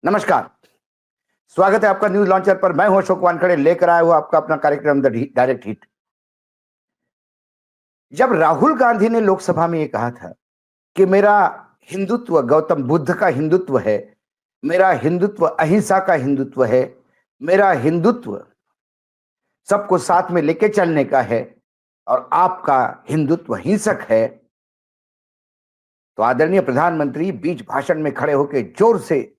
नमस्कार। स्वागत है आपका न्यूज लॉन्चर पर। मैं हूं अशोक वानखड़े, लेकर आया हूं आपका अपना कार्यक्रम द डायरेक्ट हिट। जब राहुल गांधी ने लोकसभा में ये कहा था कि मेरा हिंदुत्व गौतम बुद्ध का हिंदुत्व है, मेरा हिंदुत्व अहिंसा का हिंदुत्व है, मेरा हिंदुत्व सबको साथ में लेके चलने का है और आपका हिंदुत्व हिंसक है, तो आदरणीय प्रधानमंत्री बीच भाषण में खड़े होकर जोर से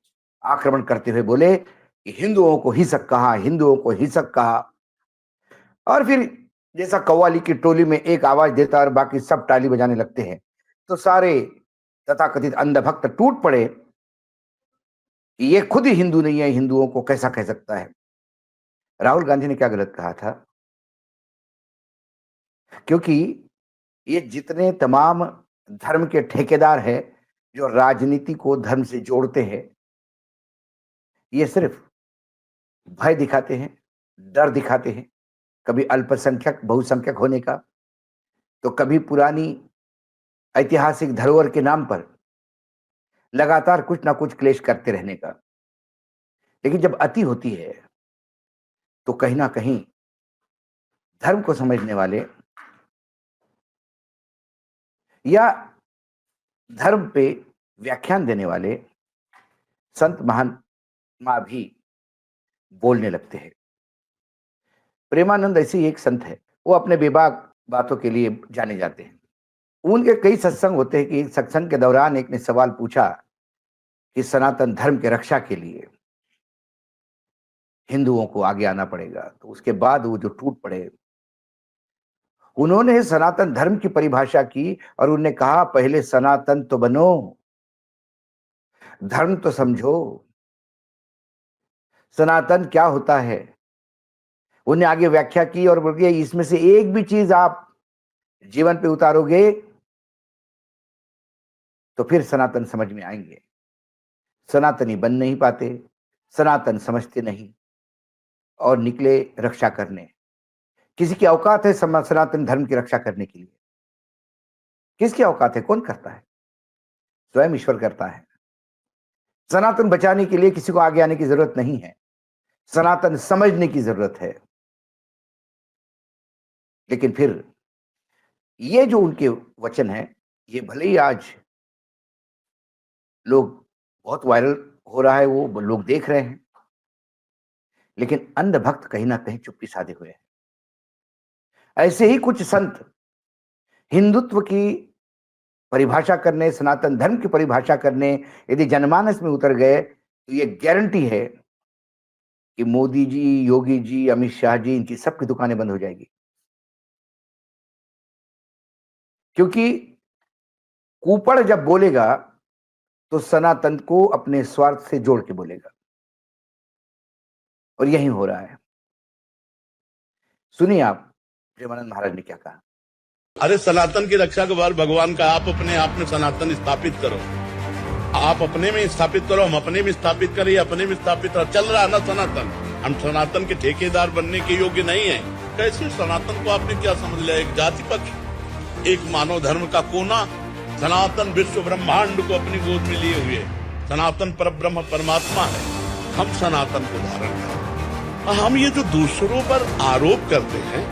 आक्रमण करते हुए बोले कि हिंदुओं को हिंसक कहा, हिंदुओं को हिंसक कहा। और फिर जैसा कव्वाली की टोली में एक आवाज देता और बाकी सब ताली बजाने लगते हैं, तो सारे तथाकथित अंधभक्त टूट पड़े कि ये खुद ही हिंदू नहीं है, हिंदुओं को कैसा कह सकता है। राहुल गांधी ने क्या गलत कहा था? क्योंकि ये जितने तमाम धर्म के ठेकेदार हैं जो राजनीति को धर्म से जोड़ते हैं, ये सिर्फ भय दिखाते हैं, डर दिखाते हैं, कभी अल्पसंख्यक बहुसंख्यक होने का, तो कभी पुरानी ऐतिहासिक धरोहर के नाम पर लगातार कुछ ना कुछ क्लेश करते रहने का। लेकिन जब अति होती है तो कहीं ना कहीं धर्म को समझने वाले या धर्म पे व्याख्यान देने वाले संत महात्मा भी बोलने लगते हैं। प्रेमानंद ऐसे ही एक संत है, वो अपने बेबाक बातों के लिए जाने जाते हैं। उनके कई सत्संग होते हैं कि एक सत्संग के दौरान एक ने सवाल पूछा कि सनातन धर्म के रक्षा के लिए हिंदुओं को आगे आना पड़ेगा, तो उसके बाद वो जो टूट पड़े, उन्होंने सनातन धर्म की परिभाषा की और उन्होंने कहा पहले सनातन तो बनो, धर्म तो समझो, सनातन क्या होता है। उन्हें आगे व्याख्या की और बोले इसमें से एक भी चीज आप जीवन पे उतारोगे तो फिर सनातन समझ में आएंगे। सनातनी बन नहीं पाते, सनातन समझते नहीं और निकले रक्षा करने। किसी की औकात है सनातन धर्म की रक्षा करने के लिए? किसकी औकात है? कौन करता है? स्वयं ईश्वर करता है। सनातन बचाने के लिए किसी को आगे आने की जरूरत नहीं है, सनातन समझने की जरूरत है। लेकिन फिर ये जो उनके वचन है, ये भले ही आज लोग बहुत वायरल हो रहा है, वो लोग देख रहे हैं, लेकिन अंध भक्त कहीं ना कहीं चुप्पी साधे हुए हैं। ऐसे ही कुछ संत हिंदुत्व की परिभाषा करने, सनातन धर्म की परिभाषा करने यदि जनमानस में उतर गए तो ये गारंटी है कि मोदी जी, योगी जी, अमित शाह जी, इनकी सबकी दुकानें बंद हो जाएगी। क्योंकि कुपड़ जब बोलेगा तो सनातन को अपने स्वार्थ से जोड़ के बोलेगा, और यही हो रहा है। सुनिए आप प्रेमानंद महाराज ने क्या कहा। अरे सनातन की रक्षा के बाद भगवान का आप अपने आप में सनातन स्थापित करो, आप अपने में स्थापित करो, हम अपने में स्थापित करें, अपने में स्थापित करो। चल रहा है ना सनातन, हम सनातन के ठेकेदार बनने के योग्य नहीं है। कैसे सनातन को आपने क्या समझ लिया? एक जाति पक्ष, एक मानव धर्म का कोना। सनातन विश्व ब्रह्मांड को अपनी गोद में लिए हुए सनातन पर ब्रह्म परमात्मा है। हम सनातन को धारण करें। हम ये जो दूसरों पर आरोप करते हैं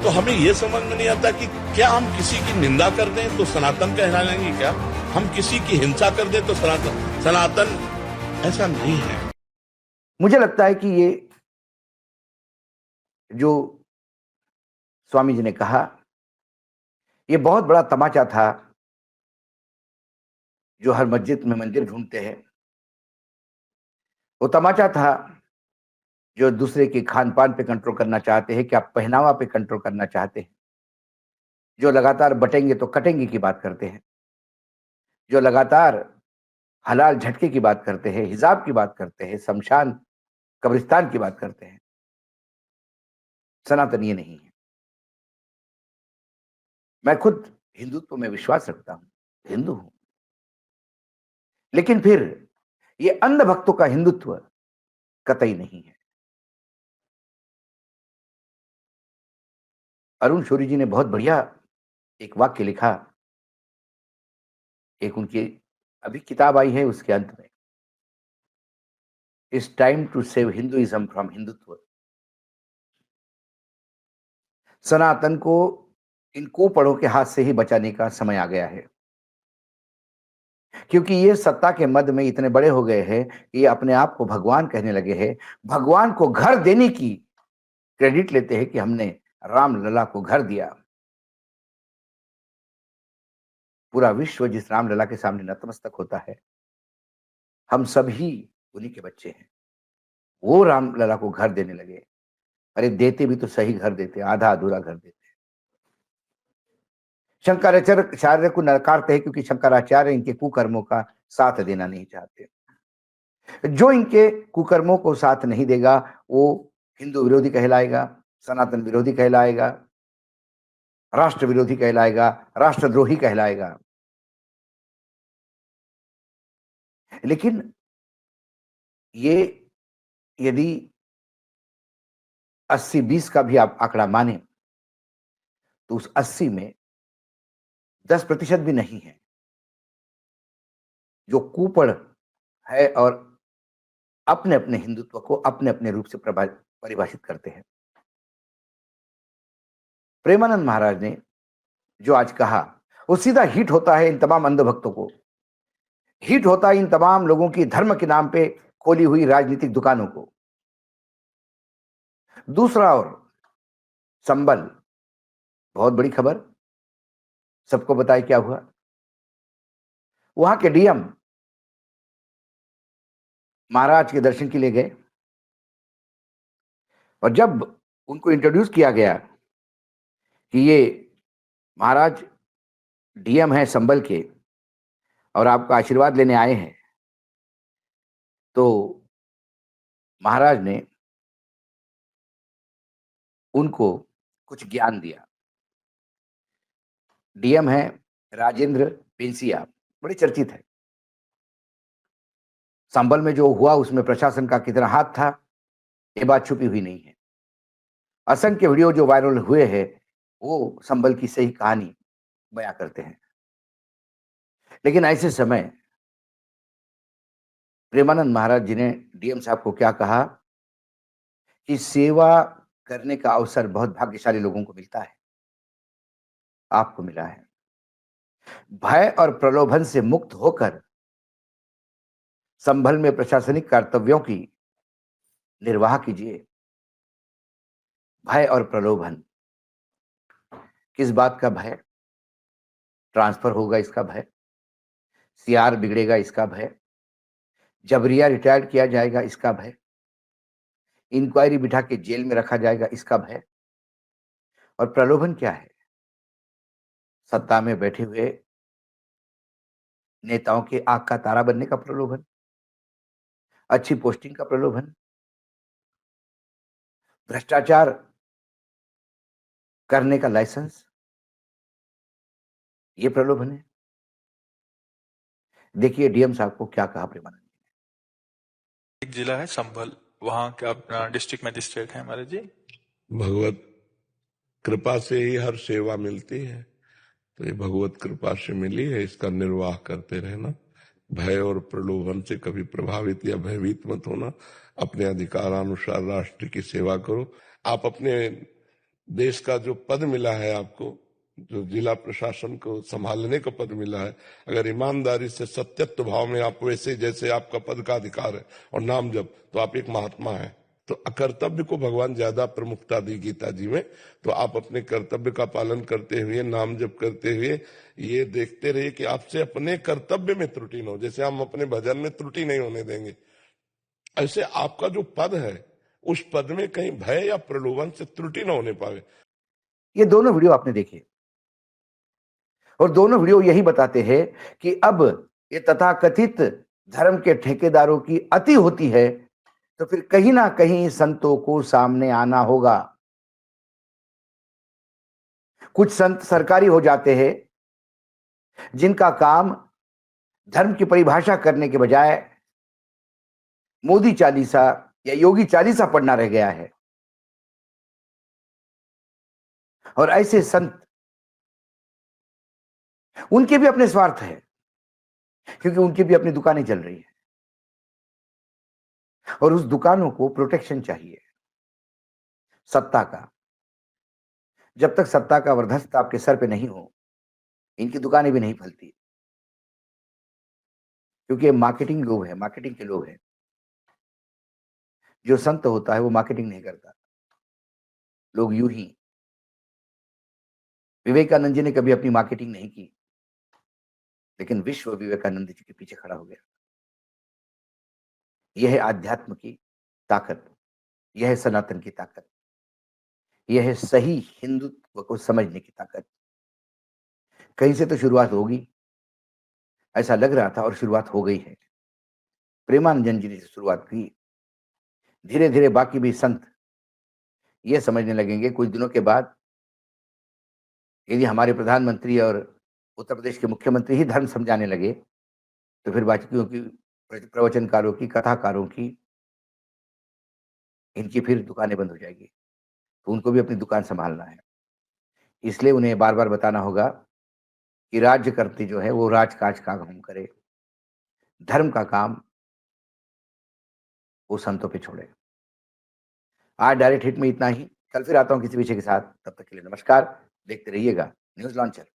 तो हमें ये समझ में नहीं आता कि क्या हम किसी की निंदा कर दें तो सनातन कहला लेंगे क्या? हम किसी की हिंसा कर दें तो सनातन ऐसा नहीं है। मुझे लगता है कि ये जो स्वामी जी ने कहा, ये बहुत बड़ा तमाचा था जो हर मस्जिद में मंदिर ढूंढते हैं। वो तमाचा था जो दूसरे के खान पान पे कंट्रोल करना चाहते हैं, क्या पहनावा पे कंट्रोल करना चाहते हैं, जो लगातार बटेंगे तो कटेंगे की बात करते हैं, जो लगातार हलाल झटके की बात करते हैं, हिजाब की बात करते हैं, शमशान कब्रिस्तान की बात करते हैं। सनातन ये नहीं है। मैं खुद हिंदुत्व में विश्वास रखता हूं, हिंदू हूं, लेकिन फिर ये अंध भक्तों का हिंदुत्व कतई नहीं है। अरुण शौरी जी ने बहुत बढ़िया एक वाक्य लिखा, एक उनकी अभी किताब आई है उसके अंत में, it's time to save Hinduism from Hindutva. Sanatan को इन कुपड़ों के हाथ से ही बचाने का समय आ गया है, क्योंकि ये सत्ता के मद में इतने बड़े हो गए हैं कि ये अपने आप को भगवान कहने लगे हैं। भगवान को घर देने की क्रेडिट लेते हैं कि हमने रामलला को घर दिया। पूरा विश्व जिस रामलला के सामने नतमस्तक होता है, हम सभी उन्हीं के बच्चे हैं। वो रामलला को घर देने लगे। अरे देते भी तो सही घर देते, आधा अधूरा घर देते। शंकराचार्य को नकारते हैं क्योंकि शंकराचार्य इनके कुकर्मों का साथ देना नहीं चाहते। जो इनके कुकर्मों को साथ नहीं देगा वो हिंदू विरोधी कहलाएगा, सनातन विरोधी कहलाएगा, राष्ट्र विरोधी कहलाएगा, राष्ट्रद्रोही कहलाएगा। लेकिन ये यदि 80-20 का भी आप आंकड़ा माने तो उस 80 में 10% भी नहीं है जो कुपड़ है और अपने अपने हिंदुत्व को अपने अपने रूप से परिभाषित करते हैं। प्रेमानंद महाराज ने जो आज कहा वो सीधा हिट होता है इन तमाम अंधभक्तों को, हिट होता है इन तमाम लोगों की धर्म के नाम पे खोली हुई राजनीतिक दुकानों को। दूसरा और संबल, बहुत बड़ी खबर, सबको बताए क्या हुआ। वहां के डीएम महाराज के दर्शन के लिए गए और जब उनको इंट्रोड्यूस किया गया कि ये महाराज डीएम है संबल के और आपका आशीर्वाद लेने आए हैं, तो महाराज ने उनको कुछ ज्ञान दिया। डीएम है राजेंद्र पेंसिया, बड़े चर्चित है। संबल में जो हुआ उसमें प्रशासन का कितना हाथ था ये बात छुपी हुई नहीं है। असंख्य वीडियो जो वायरल हुए हैं वो संबल की सही कहानी बयां करते हैं। लेकिन ऐसे समय प्रेमानंद महाराज जी ने डीएम साहब को क्या कहा कि सेवा करने का अवसर बहुत भाग्यशाली लोगों को मिलता है, आपको मिला है। भय और प्रलोभन से मुक्त होकर संभल में प्रशासनिक कर्तव्यों की निर्वाह कीजिए। भय और प्रलोभन, किस बात का भय? ट्रांसफर होगा इसका भय, सीआर बिगड़ेगा इसका भय, जबरिया रिटायर्ड किया जाएगा इसका भय, इंक्वायरी बिठा के जेल में रखा जाएगा इसका भय। और प्रलोभन क्या है? सत्ता में बैठे हुए नेताओं के आंख का तारा बनने का प्रलोभन, अच्छी पोस्टिंग का प्रलोभन, भ्रष्टाचार करने का लाइसेंस, ये प्रलोभन है। देखिए डीएम साहब को क्या कहा प्रेमानंद जी ने। एक जिला है संभल, वहाँ के अपना डिस्ट्रिक्ट मजिस्ट्रेट है हमारे जी। भगवत कृपा से ही हर सेवा मिलती है, तो ये भगवत कृपा से मिली है, इसका निर्वाह करते रहना। भय और प्रलोभन से कभी प्रभावित या भयभीत मत होना। अपने अधिकारानुसार राष्ट्र की सेवा करो। आप अपने देश का जो पद मिला है आपको, जो जिला प्रशासन को संभालने का पद मिला है, अगर ईमानदारी से सत्यत्व भाव में आप वैसे जैसे आपका पद का अधिकार है और नाम जब, तो आप एक महात्मा है। तो कर्तव्य को भगवान ज्यादा प्रमुखता दी गीता जी में। तो आप अपने कर्तव्य का पालन करते हुए, नाम जप करते हुए ये देखते रहिए कि आपसे अपने कर्तव्य में त्रुटि न हो। जैसे हम अपने भजन में त्रुटि नहीं होने देंगे, ऐसे आपका जो पद है उस पद में कहीं भय या प्रलोभन से त्रुटि न होने पावे। ये दोनों वीडियो आपने देखे और दोनों वीडियो यही बताते हैं कि अब ये तथाकथित धर्म के ठेकेदारों की अति होती है तो फिर कहीं ना कहीं संतों को सामने आना होगा। कुछ संत सरकारी हो जाते हैं जिनका काम धर्म की परिभाषा करने के बजाय मोदी चालीसा या योगी चालीसा पढ़ना रह गया है। और ऐसे संत, उनके भी अपने स्वार्थ है क्योंकि उनकी भी अपनी दुकानें चल रही है। और उस दुकानों को प्रोटेक्शन चाहिए सत्ता का। जब तक सत्ता का वर्धस्त आपके सर पे नहीं हो, इनकी दुकानें भी नहीं फलती, क्योंकि ये मार्केटिंग लोग हैं, मार्केटिंग के लोग हैं। जो संत होता है वो मार्केटिंग नहीं करता, लोग यूं ही। विवेकानंद जी ने कभी अपनी मार्केटिंग नहीं की, लेकिन विश्व विवेकानंद जी के पीछे खड़ा हो गया। यह है आध्यात्म की ताकत, यह है सनातन की ताकत, यह है सही हिंदुत्व को समझने की ताकत। कहीं से तो शुरुआत होगी, ऐसा लग रहा था, और शुरुआत हो गई है। प्रेमानंद जी ने शुरुआत की, धीरे धीरे बाकी भी संत ये समझने लगेंगे कुछ दिनों के बाद, यदि हमारे प्रधानमंत्री और उत्तर प्रदेश के मुख्यमंत्री ही धर्म समझाने लगे, तो फिर बाकियों की, प्रवचनकारों की, कथाकारों की, इनकी फिर दुकानें बंद हो जाएगी। तो उनको भी अपनी दुकान संभालना है। इसलिए उन्हें बार बार बताना होगा कि राज्य करती जो है वो राजकाज का काम करे, धर्म का काम वो संतों पे छोड़े। आज डायरेक्ट हिट में इतना ही। कल फिर आता हूं किसी विषय के साथ। तब तक के लिए नमस्कार। देखते रहिएगा न्यूज लॉन्चर।